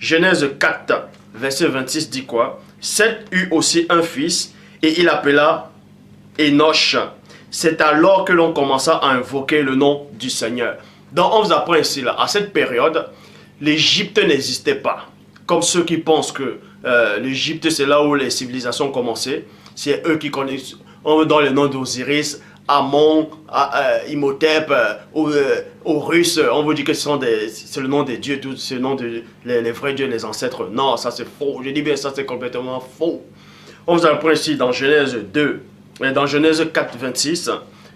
Genèse 4, verset 26 dit quoi? Seth eut aussi un fils et il appela Enoch. C'est alors que l'on commença à invoquer le nom du Seigneur. Donc on vous apprend ici, là, à cette période, l'Égypte n'existait pas. Comme ceux qui pensent que l'Égypte, c'est là où les civilisations ont commencé. C'est eux qui connaissent, on donne le nom d'Osiris, Amon, Imhotep, aux Russes, on vous dit que c'est le nom des dieux, c'est le nom des vrais dieux, les ancêtres. Non, ça c'est faux. Je dis bien ça, c'est complètement faux. On vous apprend ici dans Genèse 2, et dans Genèse 4, 26,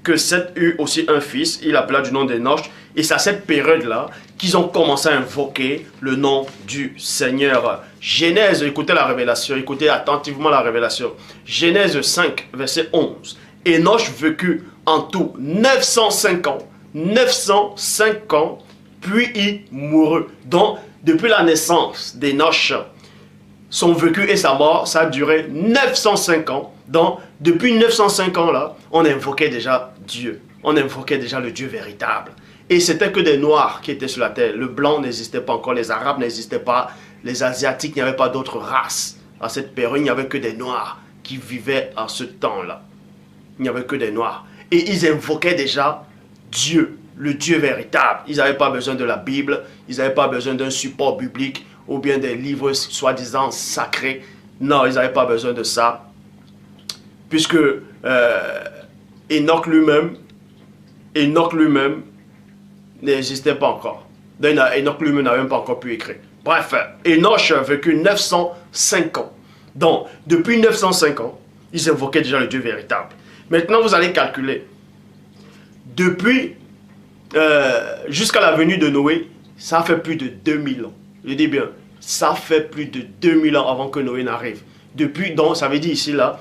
que Seth eut aussi un fils, il appela du nom d'Enoch, et c'est à cette période-là qu'ils ont commencé à invoquer le nom du Seigneur. Genèse, écoutez la révélation, écoutez attentivement la révélation. Genèse 5, verset 11. Enoch vécut en tout 905 ans. 905 ans, puis il mourut. Donc, depuis la naissance d'Enoch, son vécu et sa mort, ça a duré 905 ans. Donc, depuis 905 ans là, on invoquait déjà Dieu. On invoquait déjà le Dieu véritable. Et c'était que des Noirs qui étaient sur la terre. Le blanc n'existait pas encore, les Arabes n'existaient pas, les Asiatiques, il n'y avait pas d'autres races. À cette période, il n'y avait que des Noirs qui vivaient en ce temps-là. Il n'y avait que des Noirs. Et ils invoquaient déjà Dieu, le Dieu véritable. Ils n'avaient pas besoin de la Bible, ils n'avaient pas besoin d'un support biblique ou bien des livres soi-disant sacrés. Non, ils n'avaient pas besoin de ça. Puisque Enoch lui-même n'existait pas encore. Donc, Enoch lui-même n'avait même pas encore pu écrire. Bref, Enoch a vécu 905 ans. Donc, depuis 905 ans, ils invoquaient déjà le Dieu véritable. Maintenant, vous allez calculer. Depuis jusqu'à la venue de Noé, ça fait plus de 2000 ans. Je dis bien, ça fait plus de 2000 ans avant que Noé n'arrive. Depuis, donc, ça veut dire ici, là,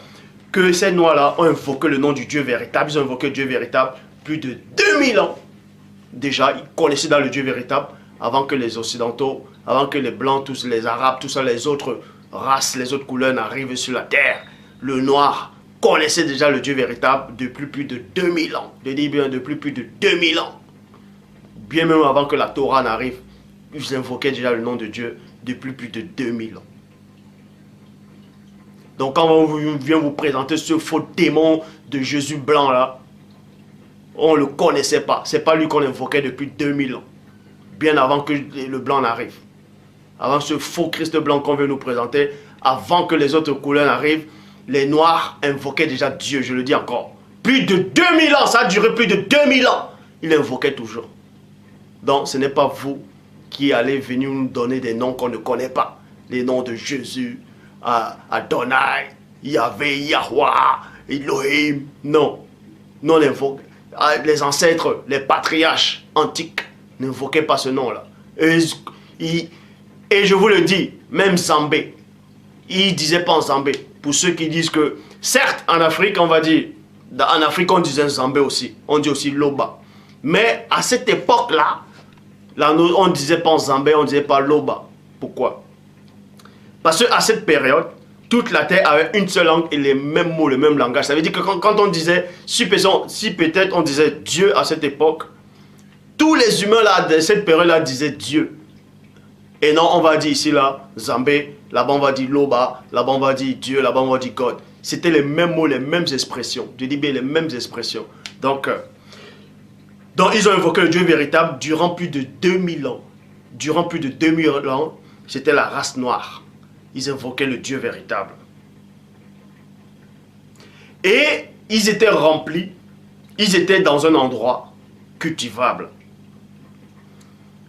que ces Noirs-là ont invoqué le nom du Dieu véritable. Ils ont invoqué le Dieu véritable plus de 2000 ans. Déjà, ils connaissaient dans le Dieu véritable avant que les Occidentaux, avant que les Blancs, tous les Arabes, tous ça, les autres races, les autres couleurs n'arrivent sur la terre. Le Noir connaissait déjà le Dieu véritable depuis plus de 2000 ans. Je dis bien depuis plus de 2000 ans. Bien même avant que la Torah n'arrive, ils invoquaient déjà le nom de Dieu depuis plus de 2000 ans. Donc quand on vient vous présenter ce faux démon de Jésus blanc là, on ne le connaissait pas. Ce n'est pas lui qu'on invoquait depuis 2000 ans. Bien avant que le blanc n'arrive. Avant ce faux Christ blanc qu'on veut nous présenter, avant que les autres couleurs n'arrivent, les Noirs invoquaient déjà Dieu, je le dis encore. Plus de 2000 ans, ça a duré plus de 2000 ans. Ils l'invoquaient toujours. Donc ce n'est pas vous qui allez venir nous donner des noms qu'on ne connaît pas. Les noms de Jésus, Adonai, Yahvé, Yahweh, Elohim. Non. Non, les ancêtres, les patriarches antiques n'invoquaient pas ce nom-là. Et je vous le dis, même Zambé, il ne disait pas en Zambé. Pour ceux qui disent que, certes, en Afrique, on va dire, en Afrique, on disait Zambé aussi. On dit aussi Loba. Mais à cette époque-là, on ne disait pas Zambé, on ne disait pas Loba. Pourquoi? Parce qu'à cette période, toute la terre avait une seule langue et les mêmes mots, le même langage. Ça veut dire que quand on disait, si peut-être on disait Dieu à cette époque, tous les humains là, de cette période-là disaient Dieu. Et non, on va dire ici là, Zambé, là-bas on va dire Loba, là-bas on va dire Dieu, là-bas on va dire God. C'était les mêmes mots, les mêmes expressions. Je dis bien les mêmes expressions. Donc ils ont invoqué le Dieu véritable durant plus de 2000 ans. Durant plus de 2000 ans, c'était la race noire. Ils invoquaient le Dieu véritable. Et ils étaient remplis, ils étaient dans un endroit cultivable.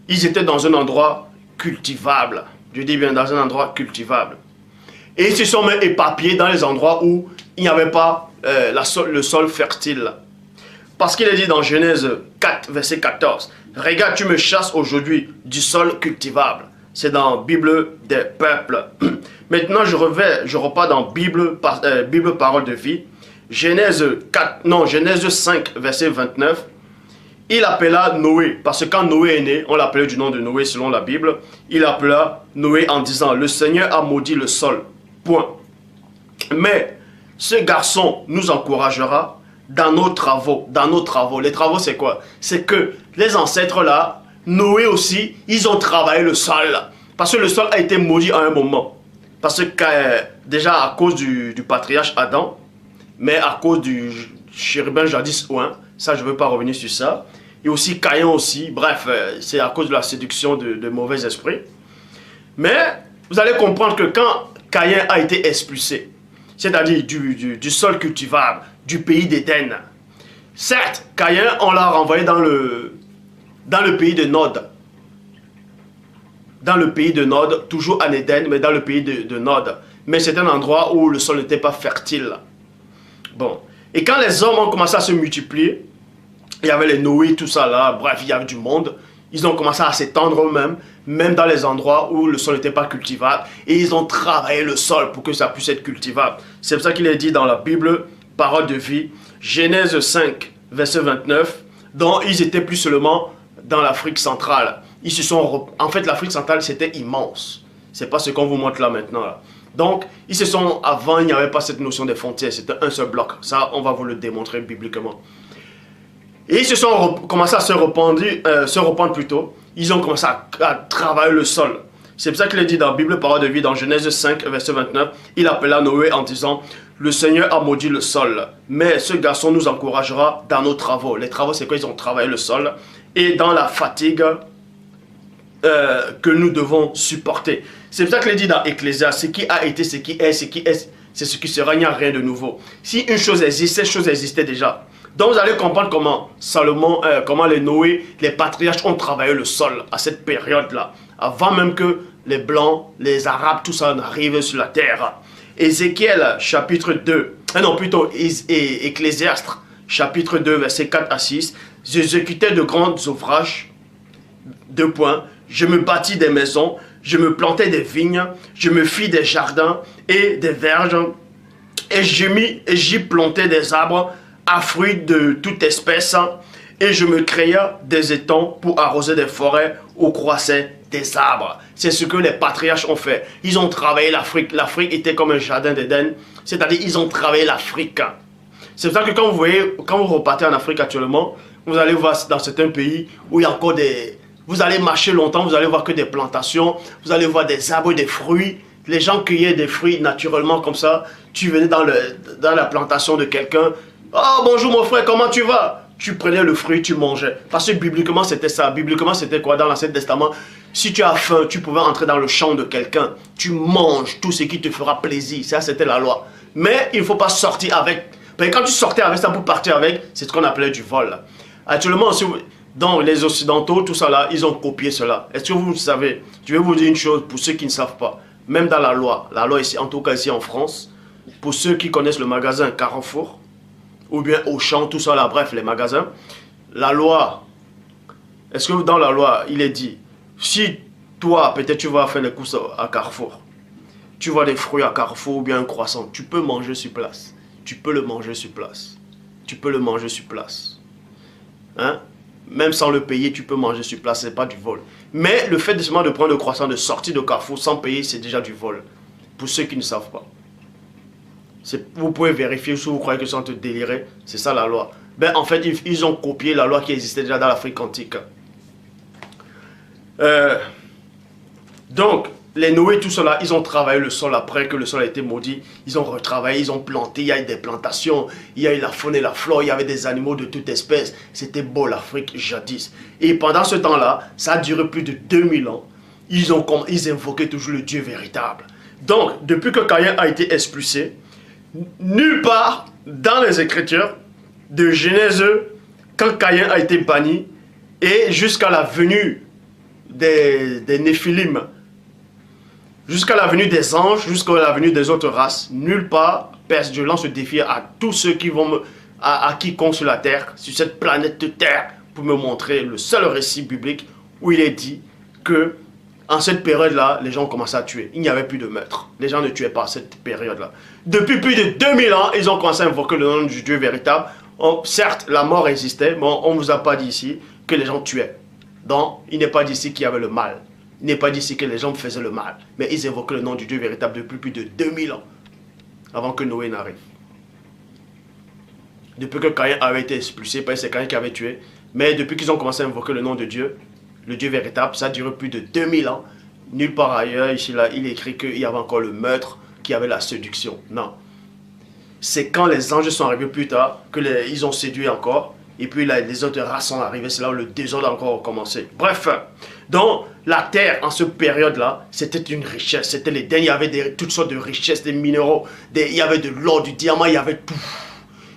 Ils étaient dans un endroit cultivable. Je dis bien dans un endroit cultivable. Et ils se sont même éparpillés dans les endroits où il n'y avait pas le sol fertile. Parce qu'il est dit dans Genèse 4, verset 14, « Regarde, tu me chasses aujourd'hui du sol cultivable. » C'est dans Bible des peuples. Maintenant, je repars dans Bible Parole de vie. Genèse 5, verset 29. Il appela Noé, parce que quand Noé est né, on l'appelait du nom de Noé selon la Bible. Il appela Noé en disant, le Seigneur a maudit le sol. Point. Mais ce garçon nous encouragera dans nos travaux. Les travaux, c'est quoi? C'est que les ancêtres là, Noé aussi, ils ont travaillé le sol. Parce que le sol a été maudit à un moment. Parce que déjà à cause du patriarche Adam, mais à cause du chérubin jadis ouin, ça je ne veux pas revenir sur ça. Et aussi Caïn aussi, bref, c'est à cause de la séduction de mauvais esprits. Mais vous allez comprendre que quand Caïn a été expulsé, c'est-à-dire du sol cultivable, du pays d'Éden, certes, Caïn, on l'a renvoyé dans le pays de Nod. Dans le pays de Nod, toujours en Éden, mais dans le pays de Nod. Mais c'est un endroit où le sol n'était pas fertile. Bon. Et quand les hommes ont commencé à se multiplier, il y avait les Noé, tout ça là, bref, il y avait du monde. Ils ont commencé à s'étendre eux-mêmes, même dans les endroits où le sol n'était pas cultivable. Et ils ont travaillé le sol pour que ça puisse être cultivable. C'est pour ça qu'il est dit dans la Bible, parole de vie, Genèse 5, verset 29, dont ils étaient plus seulement dans l'Afrique centrale. Ils se sont... En fait, l'Afrique centrale, c'était immense. C'est pas ce qu'on vous montre là maintenant. Là. Donc, ils se sont... Avant, il n'y avait pas cette notion des frontières. C'était un seul bloc. Ça, on va vous le démontrer bibliquement. Et ils se sont commencé à se répandre plutôt. Ils ont commencé à travailler le sol. C'est pour ça qu'il est dit dans la Bible, parole de vie, dans Genèse 5, verset 29, il appela Noé en disant, le Seigneur a maudit le sol, mais ce garçon nous encouragera dans nos travaux. Les travaux, c'est quoi? Ils ont travaillé le sol. Et dans la fatigue que nous devons supporter. C'est pour ça qu'il est dit dans Ecclésiaste, ce qui a été, ce qui est, c'est ce qui sera, il n'y a rien de nouveau. Si une chose existe, cette chose existait déjà. Donc vous allez comprendre comment Salomon, comment les Noé, les patriarches ont travaillé le sol à cette période-là. Avant même que les Blancs, les Arabes, tout ça n'arrive sur la terre. Ézéchiel, chapitre 2, non plutôt Ecclésiaste, chapitre 2, versets 4 à 6. J'exécutais de grands ouvrages, 2 points. Je me bâtis des maisons, je me plantais des vignes, je me fis des jardins et des verges, et j'y plantais des arbres à fruits de toute espèce, et je me créais des étangs pour arroser des forêts où croissaient des arbres. C'est ce que les patriarches ont fait. Ils ont travaillé l'Afrique. L'Afrique était comme un jardin d'Éden, c'est-à-dire ils ont travaillé l'Afrique. C'est pour ça que quand vous repartez en Afrique actuellement, vous allez voir dans certains pays où il y a encore des... Vous allez marcher longtemps, vous allez voir que des plantations, vous allez voir des arbres, des fruits. Les gens cueillaient des fruits naturellement comme ça. Tu venais dans la plantation de quelqu'un. Oh, bonjour mon frère, comment tu vas? Tu prenais le fruit, tu mangeais. Parce que bibliquement, c'était ça. Bibliquement, c'était quoi dans l'Ancien Testament? Si tu as faim, tu pouvais entrer dans le champ de quelqu'un. Tu manges tout ce qui te fera plaisir. Ça, c'était la loi. Mais il ne faut pas sortir avec. Parce que quand tu sortais avec ça pour partir avec, c'est ce qu'on appelait du vol. Actuellement, dans les Occidentaux, tout ça là, ils ont copié cela. Est-ce que vous savez? Je vais vous dire une chose pour ceux qui ne savent pas. Même dans la loi ici, en tout cas ici en France, pour ceux qui connaissent le magasin Carrefour, ou bien Auchan, tout ça là, bref, les magasins, la loi, est-ce que dans la loi, il est dit, si toi, peut-être tu vas faire les courses à Carrefour, tu vois des fruits à Carrefour ou bien un croissant, tu peux manger sur place. Tu peux le manger sur place. Tu peux le manger sur place. Hein? Même sans le payer, tu peux manger sur place, ce n'est pas du vol. Mais le fait de prendre le croissant, de sortir de Carrefour sans payer, c'est déjà du vol. Pour ceux qui ne savent pas. Vous pouvez vérifier si vous croyez que c'est en train de délirer. C'est ça la loi. Ben, en fait, ils ont copié la loi qui existait déjà dans l'Afrique antique. Donc, les Noé, tout cela, ils ont travaillé le sol après que le sol a été maudit. Ils ont retravaillé, ils ont planté, il y a eu des plantations, il y a eu la faune et la flore, il y avait des animaux de toute espèce. C'était beau l'Afrique jadis. Et pendant ce temps-là, ça a duré plus de 2000 ans. Ils invoquaient toujours le Dieu véritable. Donc, depuis que Caïn a été expulsé, nulle part dans les Écritures de Genèse, quand Caïn a été banni, et jusqu'à la venue des Néphilim, jusqu'à la venue des anges, jusqu'à la venue des autres races, nulle part, je lance ce défi à tous ceux qui vont à quiconque sur la terre, sur cette planète Terre, pour me montrer le seul récit biblique où il est dit que en cette période-là, les gens ont commencé à tuer. Il n'y avait plus de meurtre. Les gens ne tuaient pas à cette période-là. Depuis plus de 2000 ans, ils ont commencé à invoquer le nom du Dieu véritable. Certes, la mort existait, mais on ne vous a pas dit ici que les gens tuaient. Donc, il n'est pas dit ici qu'il y avait le mal. Il n'est pas dit ici que les gens faisaient le mal. Mais ils invoquaient le nom du Dieu véritable depuis plus de 2000 ans. Avant que Noé n'arrive. Depuis que Caïn avait été expulsé, parce que c'est Caïn qui avait tué. Mais depuis qu'ils ont commencé à invoquer le nom de Dieu, le Dieu véritable, ça a duré plus de 2000 ans. Nulle part ailleurs, ici, là, il écrit qu'il y avait encore le meurtre, qu'il y avait la séduction. Non. C'est quand les anges sont arrivés plus tard, ils ont séduit encore. Et puis là, les autres races sont arrivées, c'est là où le désordre a encore commencé. Bref, donc la terre, en cette période-là, c'était une richesse. C'était les derniers, il y avait toutes sortes de richesses, des minéraux, il y avait de l'or, du diamant, il y avait tout.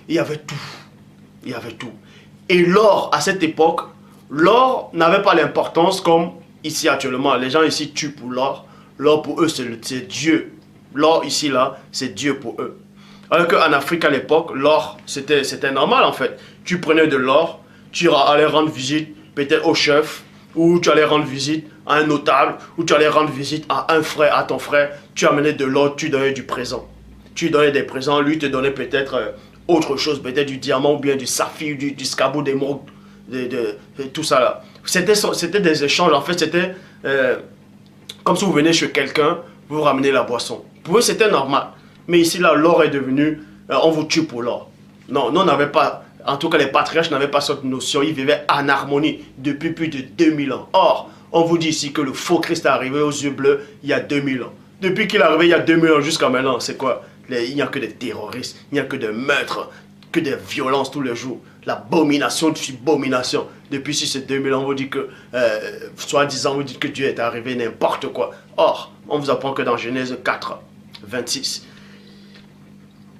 Il y avait tout. Il y avait tout. Et l'or, à cette époque, l'or n'avait pas l'importance comme ici actuellement. Les gens ici tuent pour l'or. L'or pour eux, c'est Dieu. L'or ici, là, c'est Dieu pour eux. Alors qu'en Afrique à l'époque, l'or, c'était normal en fait. Tu prenais de l'or, tu allais rendre visite peut-être au chef, ou tu allais rendre visite à un notable, ou tu allais rendre visite à un frère, à ton frère. Tu amenais de l'or, tu donnais du présent. Tu donnais des présents, lui te donnait peut-être autre chose, peut-être du diamant, ou bien du saphir, du scabot, d'émeraude, tout ça là. C'était des échanges, en fait, c'était comme si vous venez chez quelqu'un, vous ramenez la boisson. Pour eux, c'était normal. Mais ici, là, l'or est devenu, on vous tue pour l'or. Non, nous, on n'avait pas, en tout cas, les patriarches n'avaient pas cette notion. Ils vivaient en harmonie depuis plus de 2000 ans. Or, on vous dit ici que le faux Christ est arrivé aux yeux bleus il y a 2000 ans. Depuis qu'il est arrivé il y a 2000 ans jusqu'à maintenant, c'est quoi? Il n'y a que des terroristes, il n'y a que des meurtres, que des violences tous les jours. L'abomination de abomination. Depuis si c'est 2000 ans, on vous dit que, soi-disant, vous dites que Dieu est arrivé n'importe quoi. Or, on vous apprend que dans Genèse 4, 26,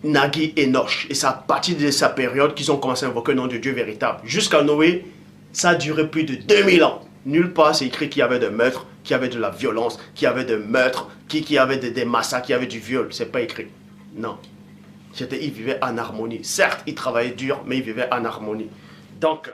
Nagui et Noch. Et c'est à partir de sa période qu'ils ont commencé à invoquer le nom de Dieu véritable. Jusqu'à Noé, ça a duré plus de 2000 ans. Nulle part c'est écrit qu'il y avait des meurtres, qu'il y avait de la violence, qu'il y avait des meurtres, qu'il y avait des massacres, qu'il y avait du viol. C'est pas écrit. Non. Ils vivaient en harmonie. Certes, ils travaillaient dur, mais ils vivaient en harmonie. Donc...